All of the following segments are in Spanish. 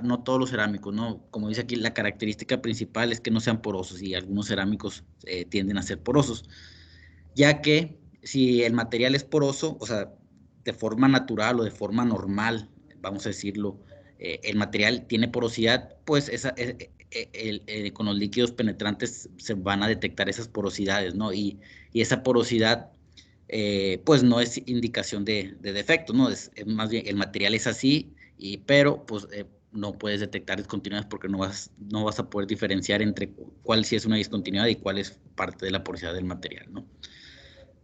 no todos los cerámicos, ¿no? Como dice aquí, la característica principal es que no sean porosos y algunos cerámicos tienden a ser porosos, ya que si el material es poroso, o sea, de forma natural o de forma normal, vamos a decirlo, el material tiene porosidad, pues con los líquidos penetrantes se van a detectar esas porosidades, ¿no? Y esa porosidad, pues no es indicación de defecto, ¿no? Es más bien, el material es así, pero pues no puedes detectar discontinuidades porque no vas a poder diferenciar entre cuál sí es una discontinuidad y cuál es parte de la porosidad del material, ¿no?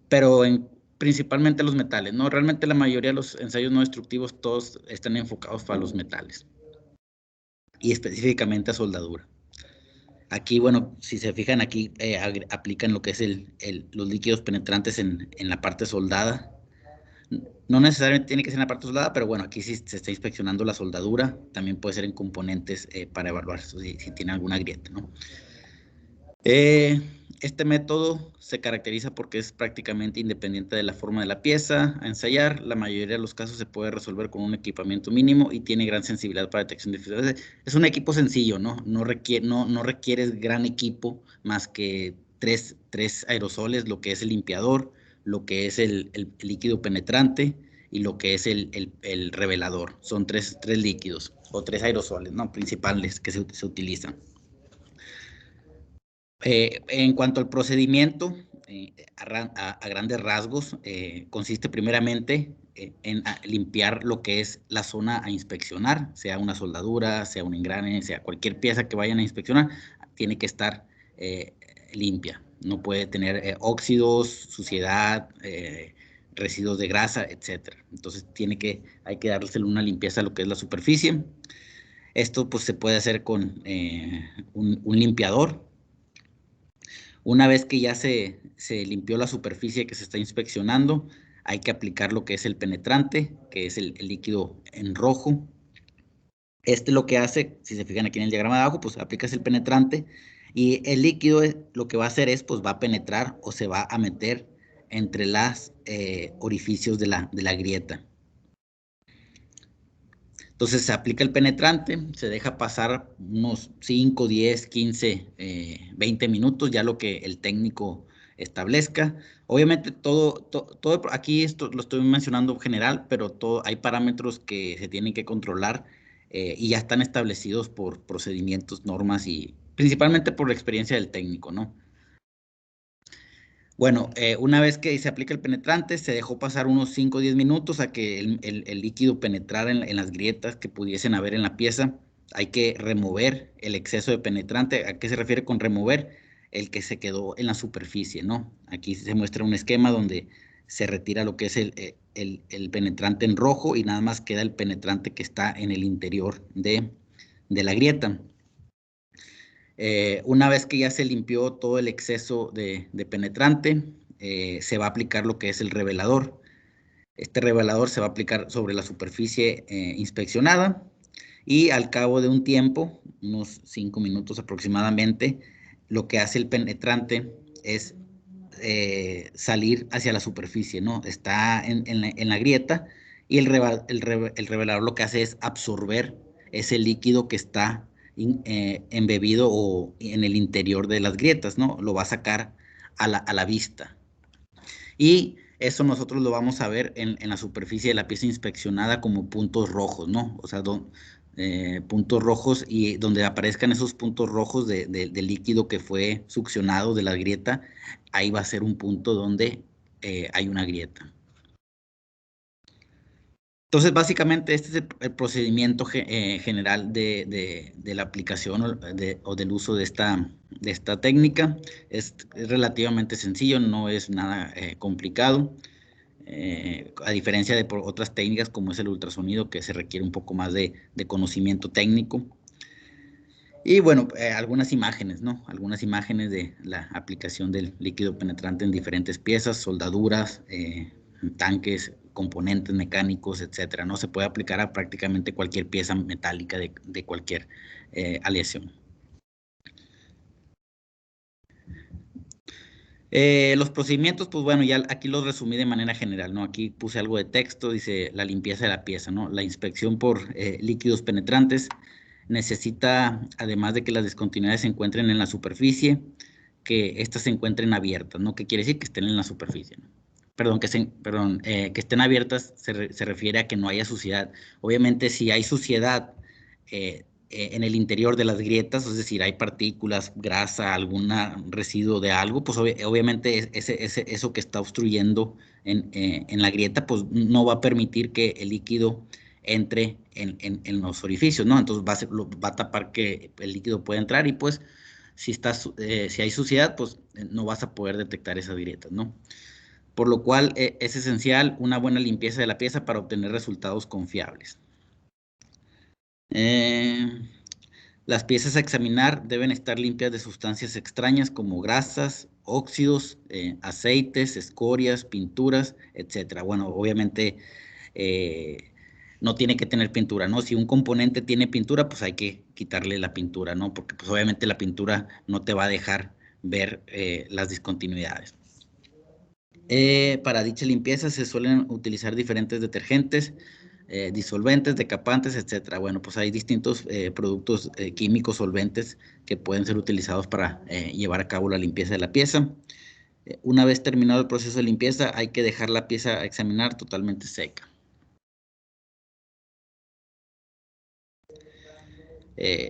Pero principalmente los metales, ¿no? Realmente la mayoría de los ensayos no destructivos, todos están enfocados para los metales y específicamente a soldadura. Aquí, bueno, si se fijan, aquí aplican lo que es los líquidos penetrantes en la parte soldada. No necesariamente tiene que ser en la parte soldada, pero bueno, aquí sí se está inspeccionando la soldadura. También puede ser en componentes para evaluar si tiene alguna grieta, ¿no? Este método se caracteriza porque es prácticamente independiente de la forma de la pieza a ensayar. La mayoría de los casos se puede resolver con un equipamiento mínimo y tiene gran sensibilidad para detección de defectos. Es un equipo sencillo, ¿no? No requieres gran equipo más que tres aerosoles, lo que es el limpiador, lo que es el líquido penetrante y lo que es el revelador. Son tres líquidos o tres aerosoles, ¿no? Principales que se utilizan. En cuanto al procedimiento, a grandes rasgos, consiste primeramente en limpiar lo que es la zona a inspeccionar, sea una soldadura, sea un engrane, sea cualquier pieza que vayan a inspeccionar, tiene que estar limpia. No puede tener óxidos, suciedad, residuos de grasa, etcétera. Entonces hay que dárselo una limpieza a lo que es la superficie. Esto pues se puede hacer con un limpiador. Una vez que ya se limpió la superficie que se está inspeccionando, hay que aplicar lo que es el penetrante, que es el líquido en rojo. Lo que hace, si se fijan aquí en el diagrama de abajo, pues aplicas el penetrante y el líquido lo que va a hacer es, pues va a penetrar o se va a meter entre los orificios de la grieta. Entonces se aplica el penetrante, se deja pasar unos 5, 10, 15, 20 minutos, ya lo que el técnico establezca. Obviamente todo aquí esto lo estoy mencionando en general, pero hay parámetros que se tienen que controlar y ya están establecidos por procedimientos, normas y principalmente por la experiencia del técnico, ¿no? Bueno, una vez que se aplica el penetrante, se dejó pasar unos 5 o 10 minutos a que el líquido penetrara en las grietas que pudiesen haber en la pieza. Hay que remover el exceso de penetrante. ¿A qué se refiere con remover? El que se quedó en la superficie, ¿no? Aquí se muestra un esquema donde se retira lo que es el penetrante en rojo y nada más queda el penetrante que está en el interior de la grieta. Una vez que ya se limpió todo el exceso de penetrante, se va a aplicar lo que es el revelador. Este revelador se va a aplicar sobre la superficie inspeccionada y al cabo de un tiempo, unos 5 minutos aproximadamente, lo que hace el penetrante es salir hacia la superficie, ¿no? Está en la grieta y el revelador lo que hace es absorber ese líquido que está embebido o en el interior de las grietas, ¿no? Lo va a sacar a la vista. Y eso nosotros lo vamos a ver en la superficie de la pieza inspeccionada como puntos rojos, ¿no? O sea, puntos rojos y donde aparezcan esos puntos rojos del líquido que fue succionado de la grieta, ahí va a ser un punto donde hay una grieta. Entonces, básicamente, este es el procedimiento general de la aplicación o del uso de esta técnica. Es relativamente sencillo, no es nada complicado. A diferencia de por otras técnicas como es el ultrasonido, que se requiere un poco más de conocimiento técnico. Y bueno, algunas imágenes, ¿no? Algunas imágenes de la aplicación del líquido penetrante en diferentes piezas, soldaduras, tanques, componentes mecánicos, etcétera, ¿no? Se puede aplicar a prácticamente cualquier pieza metálica de cualquier aleación. Los procedimientos, pues bueno, ya aquí los resumí de manera general, ¿no? Aquí puse algo de texto, dice la limpieza de la pieza, ¿no? La inspección por líquidos penetrantes necesita, además de que las discontinuidades se encuentren en la superficie, que éstas se encuentren abiertas, ¿no? ¿Qué quiere decir? Que estén en la superficie, ¿no? Perdón, que estén abiertas se refiere a que no haya suciedad. Obviamente, si hay suciedad en el interior de las grietas, es decir, hay partículas, grasa, algún residuo de algo, pues obviamente eso que está obstruyendo en la grieta, pues no va a permitir que el líquido entre en los orificios, ¿no? Entonces va a tapar que el líquido pueda entrar y pues si hay suciedad, pues no vas a poder detectar esas grietas, ¿no? Por lo cual es esencial una buena limpieza de la pieza para obtener resultados confiables. Las piezas a examinar deben estar limpias de sustancias extrañas como grasas, óxidos, aceites, escorias, pinturas, etcétera. Bueno, obviamente no tiene que tener pintura, ¿no? Si un componente tiene pintura, pues hay que quitarle la pintura, ¿no? Porque pues obviamente la pintura no te va a dejar ver las discontinuidades. Para dicha limpieza se suelen utilizar diferentes detergentes, disolventes, decapantes, etcétera. Bueno, pues hay distintos productos químicos solventes que pueden ser utilizados para llevar a cabo la limpieza de la pieza. Una vez terminado el proceso de limpieza, hay que dejar la pieza a examinar totalmente seca.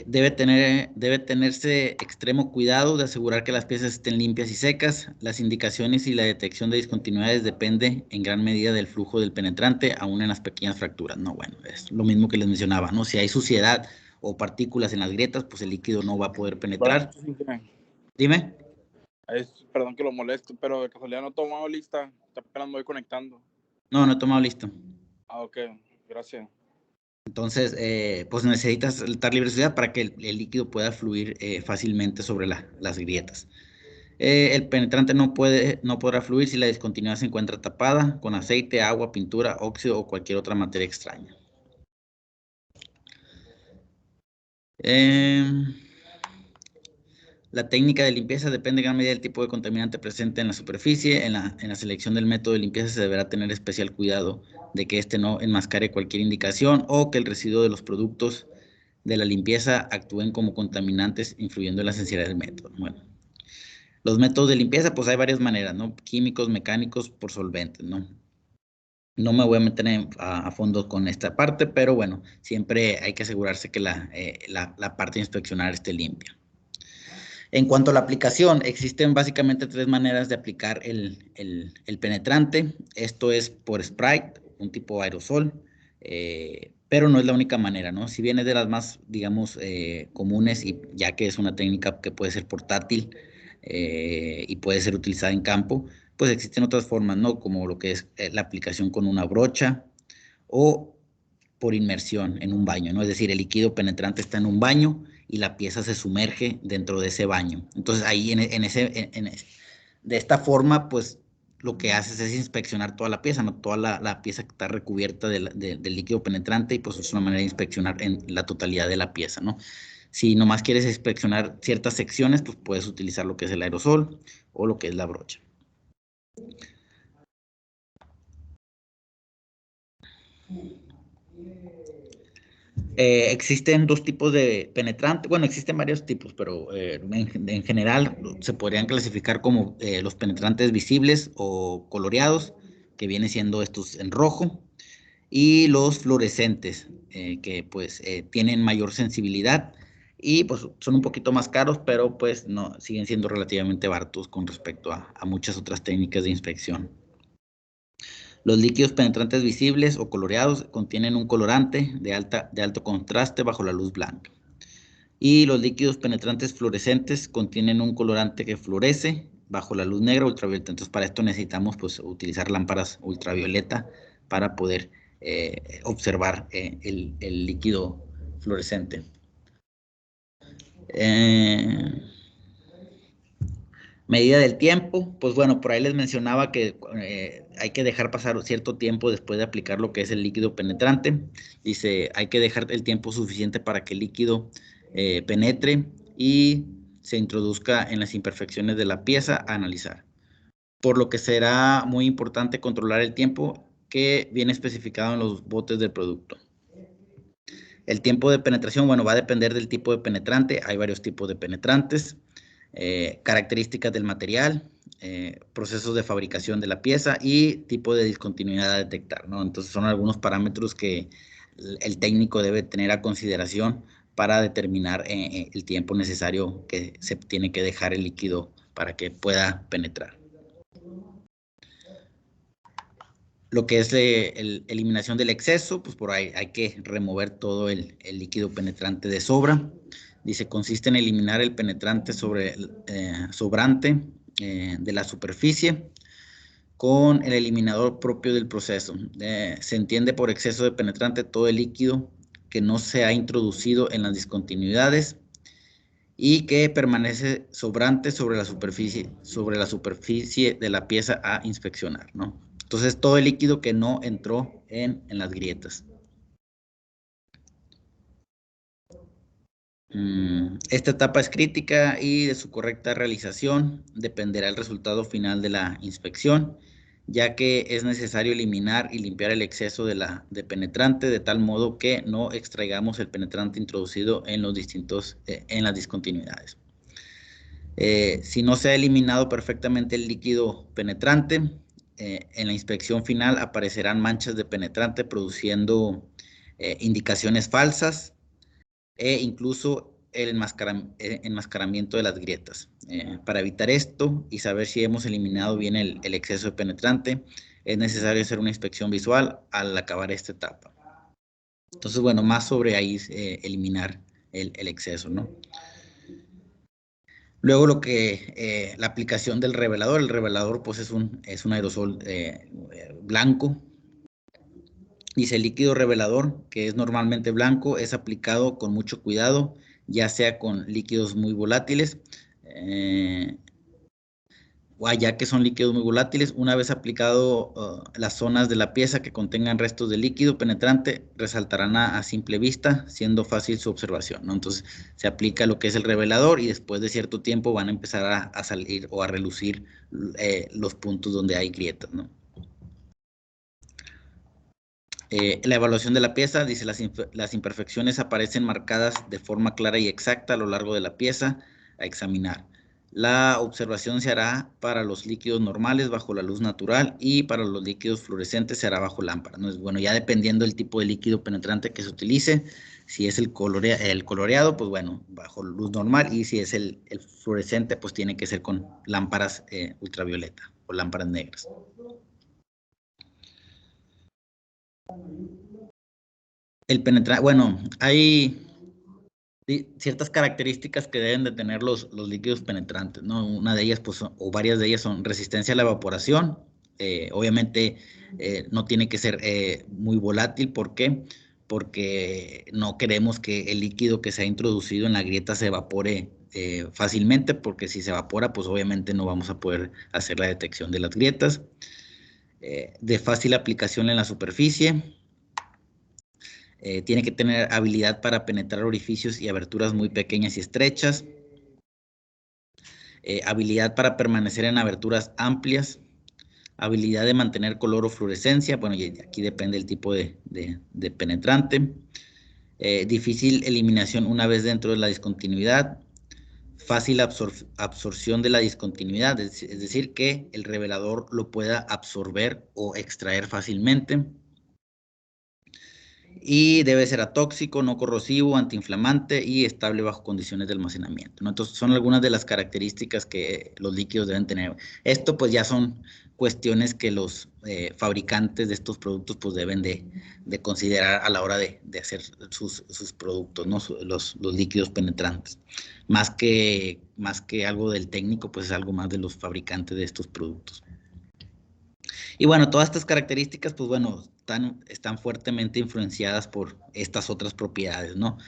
Debe tenerse extremo cuidado de asegurar que las piezas estén limpias y secas. Las indicaciones y la detección de discontinuidades depende en gran medida del flujo del penetrante, aún en las pequeñas fracturas. No, bueno, es lo mismo que les mencionaba, ¿no? Si hay suciedad o partículas en las grietas, pues el líquido no va a poder penetrar. Dime. Perdón que lo molesto, pero de casualidad no he tomado lista. Apenas me voy conectando. No, no he tomado listo. Ok, gracias. Entonces, pues necesitas estar libre de suciedad para que el líquido pueda fluir fácilmente sobre las grietas. El penetrante no podrá fluir si la discontinuidad se encuentra tapada con aceite, agua, pintura, óxido o cualquier otra materia extraña. La técnica de limpieza depende en gran medida del tipo de contaminante presente en la superficie. En la selección del método de limpieza se deberá tener especial cuidado de que éste no enmascare cualquier indicación o que el residuo de los productos de la limpieza actúen como contaminantes, influyendo en la sensibilidad del método. Bueno, los métodos de limpieza, pues hay varias maneras, ¿no? Químicos, mecánicos, por solventes, ¿no? No me voy a meter a fondo con esta parte, pero bueno, siempre hay que asegurarse que la parte de inspeccionar esté limpia. En cuanto a la aplicación, existen básicamente tres maneras de aplicar el penetrante. Esto es por spray, un tipo aerosol, pero no es la única manera, ¿no? Si bien es de las más, digamos, comunes, y ya que es una técnica que puede ser portátil y puede ser utilizada en campo, pues existen otras formas, ¿no? Como lo que es la aplicación con una brocha o por inmersión en un baño, ¿no? Es decir, el líquido penetrante está en un baño y la pieza se sumerge dentro de ese baño. Entonces ahí de esta forma, pues lo que haces es inspeccionar toda la pieza, ¿no? Toda la pieza que está recubierta del líquido penetrante, y pues es una manera de inspeccionar en la totalidad de la pieza, ¿no? Si nomás quieres inspeccionar ciertas secciones, pues puedes utilizar lo que es el aerosol o lo que es la brocha. Existen dos tipos de penetrante, bueno, existen varios tipos, pero en general se podrían clasificar como los penetrantes visibles o coloreados, que vienen siendo estos en rojo, y los fluorescentes, que pues tienen mayor sensibilidad y pues son un poquito más caros, pero pues no, siguen siendo relativamente baratos con respecto a muchas otras técnicas de inspección. Los líquidos penetrantes visibles o coloreados contienen un colorante de alto contraste bajo la luz blanca. Y los líquidos penetrantes fluorescentes contienen un colorante que fluoresce bajo la luz negra o ultravioleta. Entonces, para esto necesitamos pues, utilizar lámparas ultravioleta para poder observar el líquido fluorescente. Medida del tiempo, pues bueno, por ahí les mencionaba que hay que dejar pasar cierto tiempo después de aplicar lo que es el líquido penetrante. Dice, hay que dejar el tiempo suficiente para que el líquido penetre y se introduzca en las imperfecciones de la pieza a analizar. por lo que será muy importante controlar el tiempo que viene especificado en los botes del producto. El tiempo de penetración, bueno, va a depender del tipo de penetrante. Hay varios tipos de penetrantes, características del material, procesos de fabricación de la pieza y tipo de discontinuidad a detectar, ¿no? Entonces son algunos parámetros que el técnico debe tener a consideración para determinar el tiempo necesario que se tiene que dejar el líquido para que pueda penetrar. Lo que es la eliminación del exceso, pues por ahí hay que remover todo el líquido penetrante de sobra. Dice, consiste en eliminar el penetrante sobrante de la superficie con el eliminador propio del proceso. Se entiende por exceso de penetrante todo el líquido que no se ha introducido en las discontinuidades y que permanece sobrante sobre la superficie de la pieza a inspeccionar, ¿no? Entonces, todo el líquido que no entró en las grietas. Esta etapa es crítica y de su correcta realización dependerá el resultado final de la inspección, ya que es necesario eliminar y limpiar el exceso de penetrante de tal modo que no extraigamos el penetrante introducido en en las discontinuidades. Si no se ha eliminado perfectamente el líquido penetrante, en la inspección final aparecerán manchas de penetrante produciendo indicaciones falsas e incluso el enmascaramiento de las grietas. Para evitar esto y saber si hemos eliminado bien el exceso de penetrante, es necesario hacer una inspección visual al acabar esta etapa. Entonces, bueno, más sobre ahí eliminar el exceso, ¿no? Luego la aplicación del revelador. El revelador pues es un aerosol blanco. Dice, el líquido revelador, que es normalmente blanco, es aplicado con mucho cuidado, ya sea con líquidos muy volátiles, o ya que son líquidos muy volátiles, una vez aplicado las zonas de la pieza que contengan restos de líquido penetrante, resaltarán a simple vista, siendo fácil su observación, ¿no? Entonces, se aplica lo que es el revelador y después de cierto tiempo van a empezar a salir o a relucir los puntos donde hay grietas, ¿no? La evaluación de la pieza, dice, las imperfecciones aparecen marcadas de forma clara y exacta a lo largo de la pieza a examinar. La observación se hará para los líquidos normales bajo la luz natural y para los líquidos fluorescentes se hará bajo lámpara, ¿no? Bueno, ya dependiendo del tipo de líquido penetrante que se utilice, si es el coloreado, pues bueno, bajo luz normal, y si es el fluorescente, pues tiene que ser con lámparas ultravioleta o lámparas negras. Bueno, hay ciertas características que deben de tener los líquidos penetrantes, ¿no? Una de ellas, pues, o varias de ellas son resistencia a la evaporación. Obviamente, no tiene que ser muy volátil. ¿Por qué? Porque no queremos que el líquido que se ha introducido en la grieta se evapore fácilmente, porque si se evapora, pues obviamente no vamos a poder hacer la detección de las grietas. De fácil aplicación en la superficie. Tiene que tener habilidad para penetrar orificios y aberturas muy pequeñas y estrechas. Habilidad para permanecer en aberturas amplias. Habilidad de mantener color o fluorescencia. Bueno, y aquí depende del tipo de penetrante. Difícil eliminación una vez dentro de la discontinuidad. Fácil absorción de la discontinuidad, es decir, que el revelador lo pueda absorber o extraer fácilmente. Y debe ser atóxico, no corrosivo, antiinflamante y estable bajo condiciones de almacenamiento, ¿no? Entonces, son algunas de las características que los líquidos deben tener. Esto, pues, ya son cuestiones que los fabricantes de estos productos, pues, deben de considerar a la hora de hacer sus productos, ¿no? Los líquidos penetrantes. Más que algo del técnico, pues, es algo más de los fabricantes de estos productos. Y bueno, todas estas características, pues bueno, están fuertemente influenciadas por estas otras propiedades, ¿no?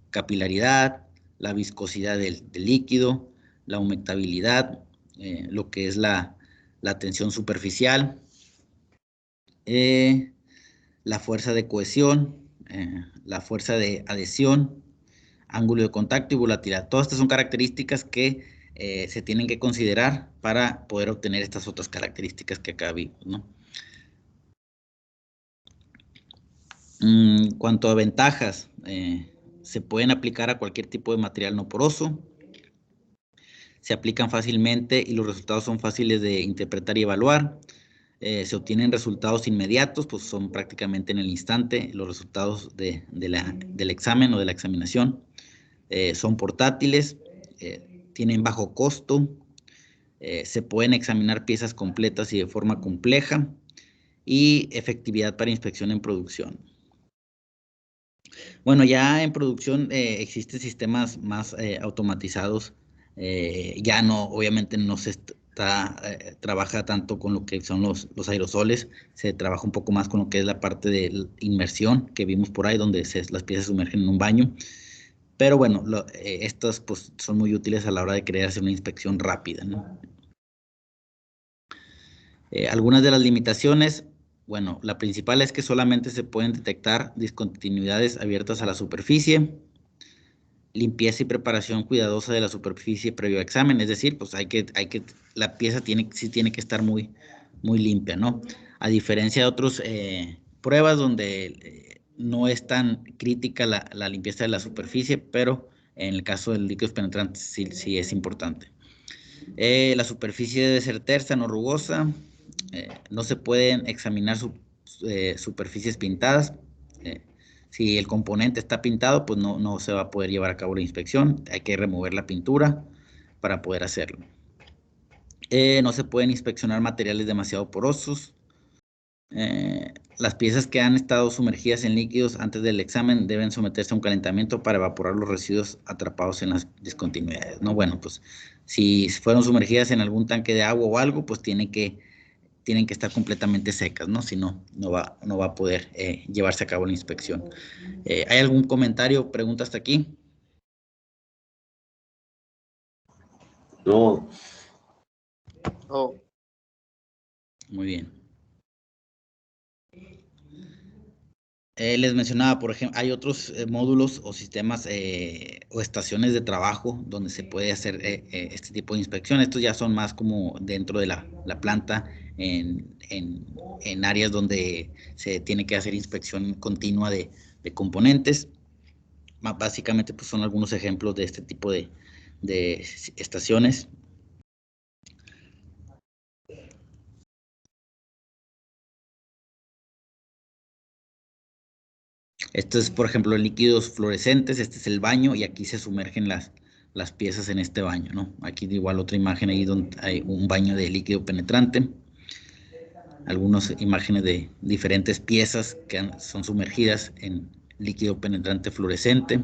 Capilaridad, la viscosidad del líquido, la humectabilidad, lo que es la tensión superficial, la fuerza de cohesión, la fuerza de adhesión, ángulo de contacto y volatilidad. Todas estas son características que se tienen que considerar para poder obtener estas otras características que acá vimos, ¿no? En cuanto a ventajas, se pueden aplicar a cualquier tipo de material no poroso, se aplican fácilmente y los resultados son fáciles de interpretar y evaluar. Se obtienen resultados inmediatos, pues son prácticamente en el instante los resultados del examen o de la examinación. Son portátiles, tienen bajo costo, se pueden examinar piezas completas y de forma compleja, y efectividad para inspección en producción. Bueno, ya en producción existen sistemas más automatizados. Ya no, obviamente no se trabaja tanto con lo que son los aerosoles, se trabaja un poco más con lo que es la parte de inmersión que vimos por ahí, donde las piezas se sumergen en un baño. Pero bueno, estas pues, son muy útiles a la hora de querer hacer una inspección rápida, ¿no? Algunas de las limitaciones, bueno, la principal es que solamente se pueden detectar discontinuidades abiertas a la superficie, limpieza y preparación cuidadosa de la superficie previo a examen, es decir, pues la pieza sí tiene que estar muy limpia, ¿no? A diferencia de otras pruebas donde no es tan crítica la limpieza de la superficie, pero en el caso del líquidos penetrantes sí es importante. La superficie debe ser tersa, no rugosa. No se pueden examinar superficies pintadas. Si el componente está pintado, pues no se va a poder llevar a cabo la inspección. Hay que remover la pintura para poder hacerlo. No se pueden inspeccionar materiales demasiado porosos. Las piezas que han estado sumergidas en líquidos antes del examen deben someterse a un calentamiento para evaporar los residuos atrapados en las discontinuidades, ¿no? Bueno, pues si fueron sumergidas en algún tanque de agua o algo, pues tienen que estar completamente secas, ¿no? Si no va a poder llevarse a cabo la inspección. ¿Hay algún comentario, pregunta hasta aquí? No. No. Muy bien. Les mencionaba, por ejemplo, hay otros módulos o sistemas o estaciones de trabajo donde se puede hacer este tipo de inspección. Estos ya son más como dentro de la planta, en áreas donde se tiene que hacer inspección continua de componentes. Básicamente, pues son algunos ejemplos de este tipo de estaciones. Esto es, por ejemplo, líquidos fluorescentes. Este es el baño y aquí se sumergen las piezas en este baño, ¿no? Aquí igual otra imagen ahí donde hay un baño de líquido penetrante. Algunas imágenes de diferentes piezas que son sumergidas en líquido penetrante fluorescente.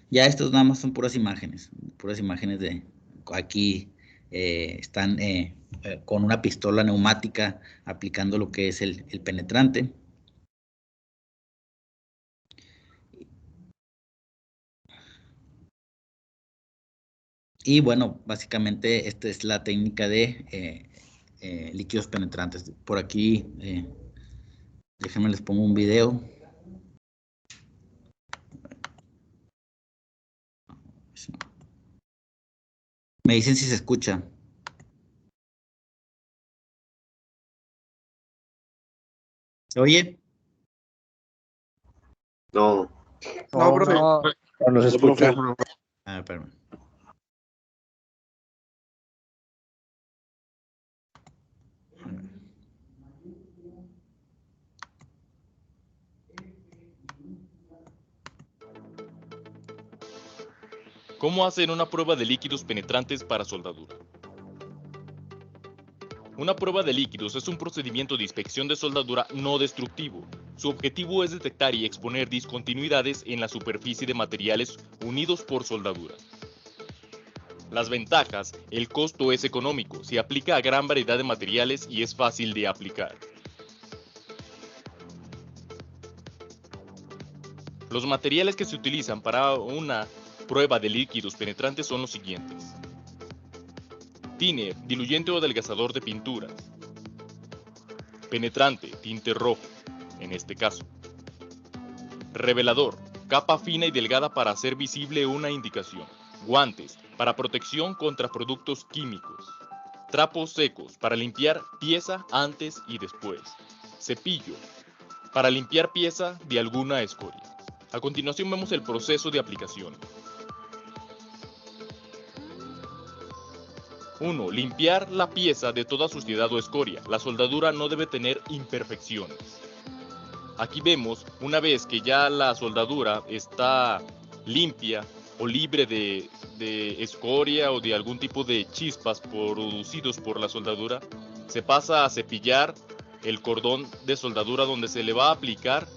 Ya estos nada más son puras imágenes de aquí. Están con una pistola neumática aplicando lo que es el penetrante. Y bueno, básicamente esta es la técnica de líquidos penetrantes. Por aquí, déjenme les pongo un video. Me dicen si se escucha. ¿Se oye? No. No, profe. No se escucha. Perdón. ¿Cómo hacer una prueba de líquidos penetrantes para soldadura? Una prueba de líquidos es un procedimiento de inspección de soldadura no destructivo. Su objetivo es detectar y exponer discontinuidades en la superficie de materiales unidos por soldadura. Las ventajas: el costo es económico, se aplica a gran variedad de materiales y es fácil de aplicar. Los materiales que se utilizan para una prueba de líquidos penetrantes son los siguientes: tiner, diluyente o adelgazador de pinturas; penetrante, tinte rojo, en este caso; revelador, Capa fina y delgada para hacer visible una indicación. Guantes para protección contra productos químicos. Trapos secos para limpiar pieza antes y después. Cepillo para limpiar pieza de alguna escoria. A continuación vemos el proceso de aplicación. 1. Limpiar la pieza de toda suciedad o escoria. La soldadura no debe tener imperfecciones. Aquí vemos, una vez que ya la soldadura está limpia o libre de escoria o de algún tipo de chispas producidos por la soldadura, se pasa a cepillar el cordón de soldadura donde se le va a aplicar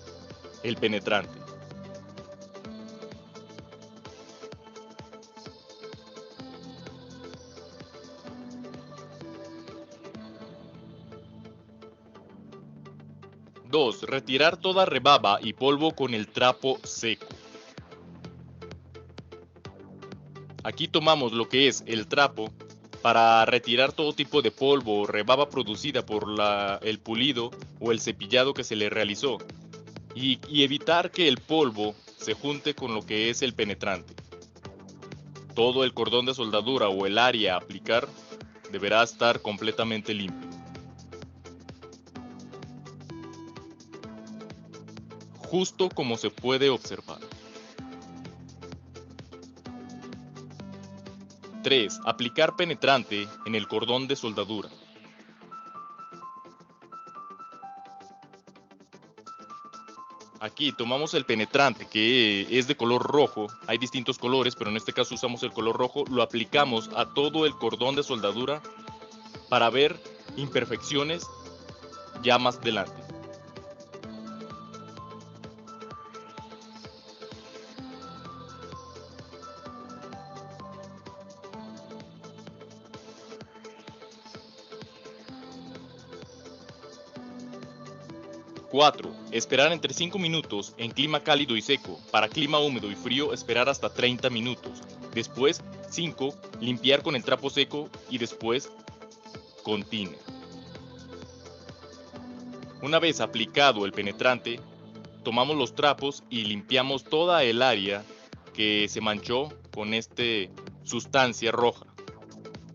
el penetrante. Dos, retirar toda rebaba y polvo con el trapo seco. Aquí tomamos lo que es el trapo para retirar todo tipo de polvo o rebaba producida por el pulido o el cepillado que se le realizó y evitar que el polvo se junte con lo que es el penetrante. Todo el cordón de soldadura o el área a aplicar deberá estar completamente limpio. Justo como se puede observar. 3. Aplicar penetrante en el cordón de soldadura. Aquí tomamos el penetrante que es de color rojo, hay distintos colores, pero en este caso usamos el color rojo, lo aplicamos a todo el cordón de soldadura para ver imperfecciones ya más adelante. Cuatro. Esperar entre 5 minutos en clima cálido y seco. Para clima húmedo y frío, esperar hasta 30 minutos. Después, 5. Limpiar con el trapo seco y después con thinner. Una vez aplicado el penetrante, tomamos los trapos y limpiamos toda el área que se manchó con esta sustancia roja,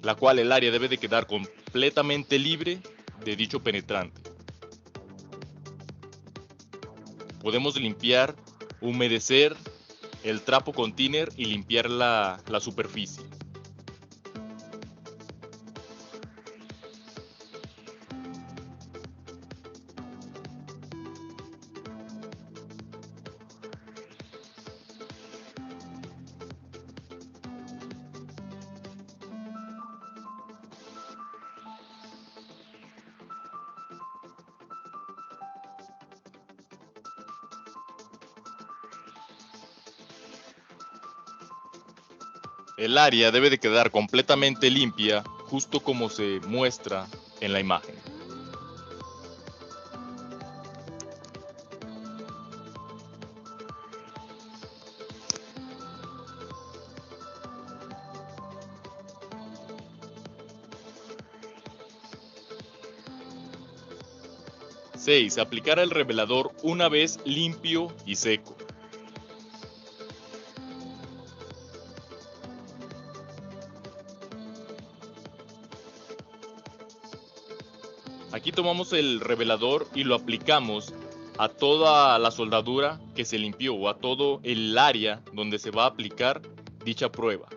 la cual el área debe de quedar completamente libre de dicho penetrante. Podemos limpiar, humedecer el trapo con thinner y limpiar la superficie. El área debe de quedar completamente limpia, justo como se muestra en la imagen. Seis. Aplicar el revelador una vez limpio y seco. Aquí tomamos el revelador y lo aplicamos a toda la soldadura que se limpió o a todo el área donde se va a aplicar dicha prueba.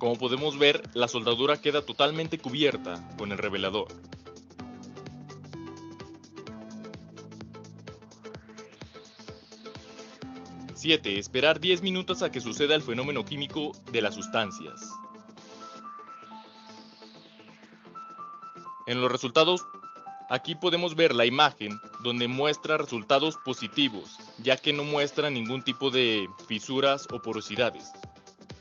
Como podemos ver, la soldadura queda totalmente cubierta con el revelador. Siete. Esperar 10 minutos a que suceda el fenómeno químico de las sustancias. En los resultados, aquí podemos ver la imagen donde muestra resultados positivos, ya que no muestra ningún tipo de fisuras o porosidades.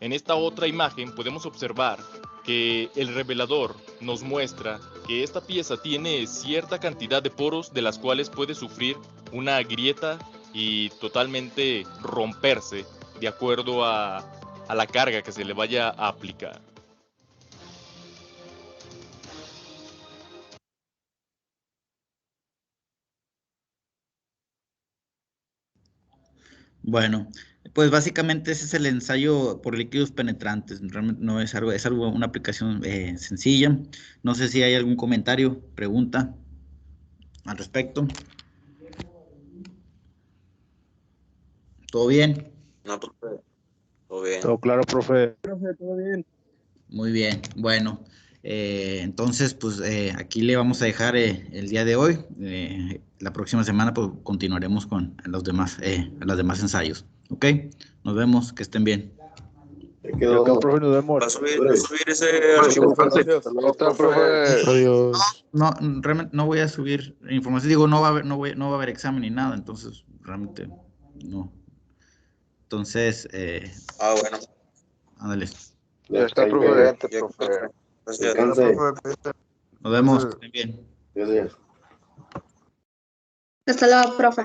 En esta otra imagen podemos observar que el revelador nos muestra que esta pieza tiene cierta cantidad de poros de las cuales puede sufrir una grieta y totalmente romperse de acuerdo a la carga que se le vaya a aplicar. Bueno, pues básicamente ese es el ensayo por líquidos penetrantes. Realmente no es algo, una aplicación sencilla. No sé si hay algún comentario, pregunta al respecto. ¿Todo bien? No, profe. Todo bien. Todo claro, profe. Profe, todo bien. Muy bien. Bueno, entonces, pues aquí le vamos a dejar el día de hoy. La próxima semana, pues continuaremos con los demás ensayos. ¿Ok? Nos vemos. Que estén bien. Yo creo, profe, nos vemos. Va a subir ese archivo. Gracias. Otra, profe. Adiós. No, realmente no voy a subir información. Digo, no va a haber examen ni nada. Entonces, realmente no. Entonces, Bueno. ándale. Ya está, profe. Gracias. Nos vemos. Que estén bien. Hasta luego, profe.